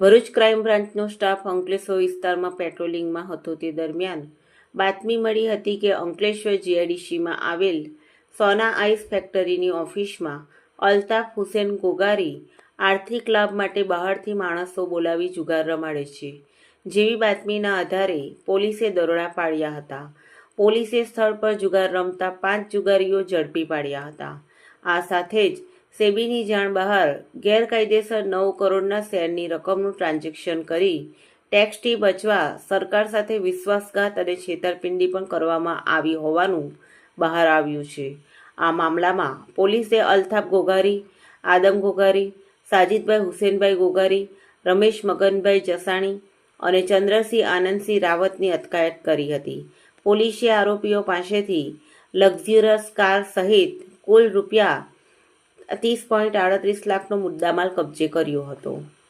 Bharuch crime બ્રાન્ચનો staff Ankleshwar વિસ્તારમાં પેટ્રોલિંગમાં હતો તે દરમિયાન બાતમી મળી હતી કે અંકલેશ્વર જીઆઈડીસીમાં આવેલ સોના આઈસ ફેક્ટરીની ઓફિસમાં અલ્તાફ હુસેન ગોગારી આર્થિક લાભ માટે બહારથી માણસો બોલાવી જુગાર રમાડે છે. જેવી બાતમીના આધારે પોલીસે દરોડા પાડ્યા હતા. પોલીસે સ્થળ પર જુગાર રમતા 5 જુગારીઓ ઝડપી પાડ્યા હતા. આ સાથે જ સેબીની જાણ બહાર ગેરકાયદેસર 9 કરોડના શેરની રકમનું ટ્રાન્ઝેક્શન કરી ટેક્સથી બચવા સરકાર સાથે વિશ્વાસઘાત અને છેતરપિંડી પણ કરવામાં આવી હોવાનું બહાર આવ્યું છે. આ મામલામાં પોલીસે અલ્તાફ ગોગારી, આદમ ગોગારી, સાજિદભાઈ હુસેનભાઈ ગોગારી, રમેશ મગનભાઈ જસાણી અને ચંદ્રસિંહ આનંદસિંહ રાવતની અટકાયત કરી હતી. પોલીસે આરોપીઓ પાસેથી લક્ઝરિયસ કાર સહિત કુલ રૂપિયા 30.38 લાખનો મુદ્દામાલ કબજે કર્યો હતો.